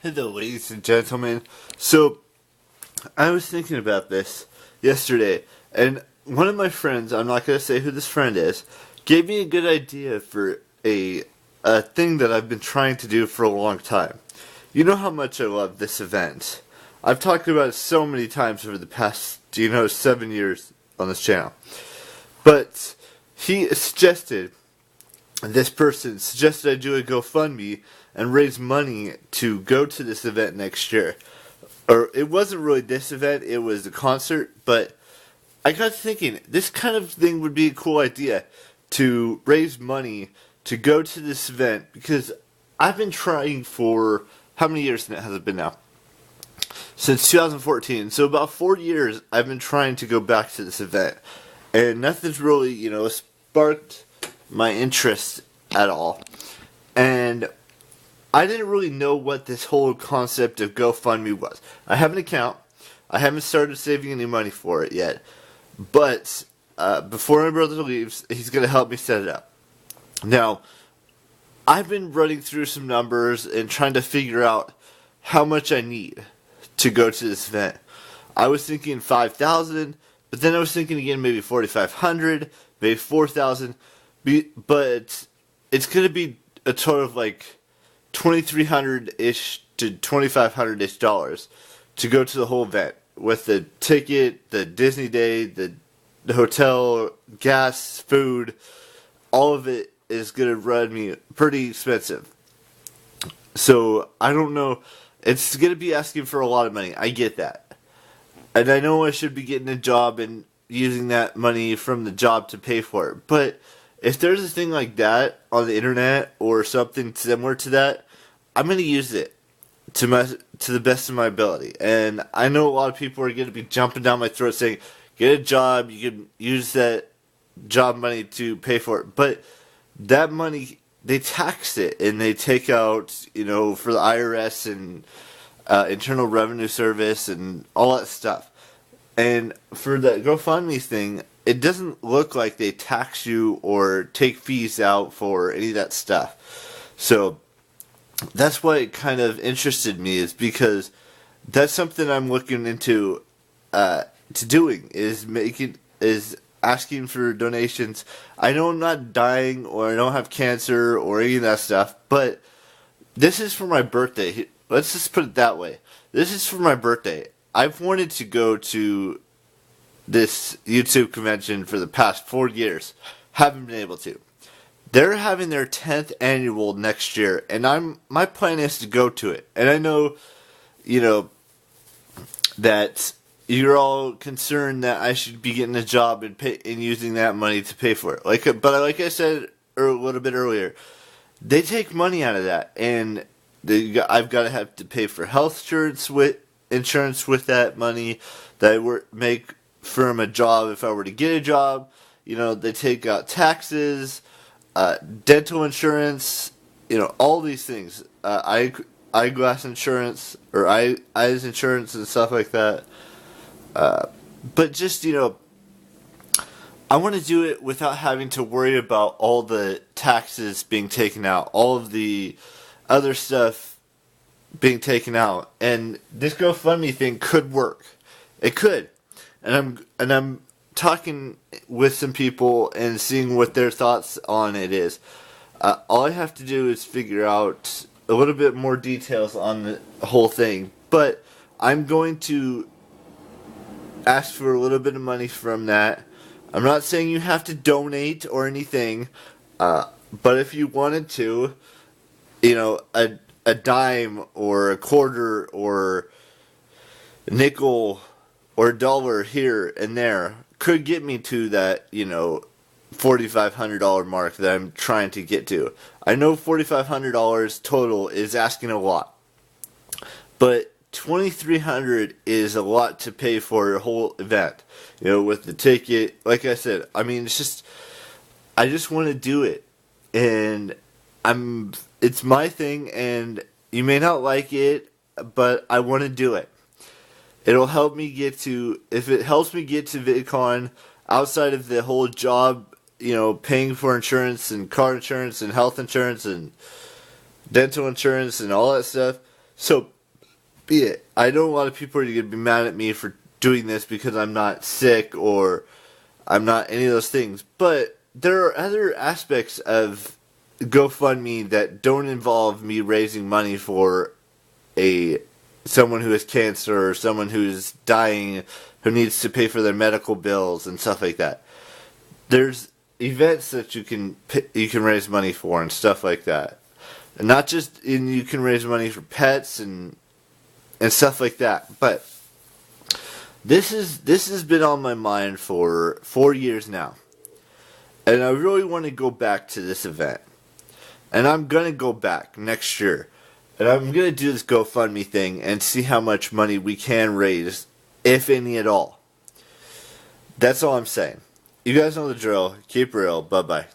Hello, ladies and gentlemen. So, I was thinking about this yesterday, and one of my friends, I'm not going to say who this friend is, gave me a good idea for a thing that I've been trying to do for a long time. You know how much I love this event. I've talked about it so many times over the past, 7 years on this channel. But this person suggested I do a GoFundMe and raise money to go to this event next year. Or it wasn't really this event, it was a concert, but I got thinking, this kind of thing would be a cool idea to raise money to go to this event, because I've been trying for, how many years has it been now? Since 2014, so about 4 years I've been trying to go back to this event, and nothing's really, sparked my interest at all. And I didn't really know what this whole concept of GoFundMe was. I have an account. I haven't started saving any money for it yet. But before my brother leaves, he's going to help me set it up. Now, I've been running through some numbers and trying to figure out how much I need to go to this event. I was thinking 5,000, but then I was thinking again maybe 4,500, maybe 4,000. But it's going to be a total of like $2,300-ish to $2,500-ish dollars to go to the whole event, with the ticket, the Disney day, the hotel, gas, food. All of it is going to run me pretty expensive. So I don't know. It's going to be asking for a lot of money. I get that. And I know I should be getting a job and using that money from the job to pay for it. But if there's a thing like that on the internet or something similar to that, I'm going to use it to the best of my ability. And I know a lot of people are going to be jumping down my throat saying, get a job, you can use that job money to pay for it. But that money, they tax it, and they take out, for the IRS and Internal Revenue Service and all that stuff. And for the GoFundMe thing, it doesn't look like they tax you or take fees out for any of that stuff. So that's why it kind of interested me, is because that's something I'm looking into to doing, is asking for donations. I know I'm not dying or I don't have cancer or any of that stuff, but this is for my birthday. Let's just put it that way. This is for my birthday. I've wanted to go to this YouTube convention for the past 4 years. Haven't been able to. They're having their 10th annual next year, and my plan is to go to it. And I know, that you're all concerned that I should be getting a job and using that money to pay for it. But like I said a little bit earlier, they take money out of that, and I've got to have to pay for health insurance with that money that I make from a job. If I were to get a job, they take out taxes, dental insurance, all these things, eyeglass insurance or eyes insurance and stuff like that. But just, I want to do it without having to worry about all the taxes being taken out, all of the other stuff being taken out. And this GoFundMe thing could work. It could. And I'm talking with some people and seeing what their thoughts on it is. All I have to do is figure out a little bit more details on the whole thing. But I'm going to ask for a little bit of money from that. I'm not saying you have to donate or anything, but if you wanted to, a dime or a quarter or a nickel or a dollar here and there could get me to that, $4,500 mark that I'm trying to get to. I know $4,500 total is asking a lot, but $2,300 is a lot to pay for a whole event, with the ticket. Like I said, it's just, I just want to do it, and it's my thing, and you may not like it, but I want to do it. It'll help me if it helps me get to vidcon outside of the whole job, paying for insurance and car insurance and health insurance and dental insurance and all that stuff. So be it. I know a lot of people are going to be mad at me for doing this because I'm not sick or I'm not any of those things. But there are other aspects of GoFundMe that don't involve me raising money for someone who has cancer or someone who's dying who needs to pay for their medical bills and stuff like that. There's events that you can raise money for and stuff like that. And not just you can raise money for pets and stuff like that. But this has been on my mind for 4 years now. And I really want to go back to this event. And I'm going to go back next year. And I'm going to do this GoFundMe thing and see how much money we can raise, if any at all. That's all I'm saying. You guys know the drill. Keep real. Bye-bye.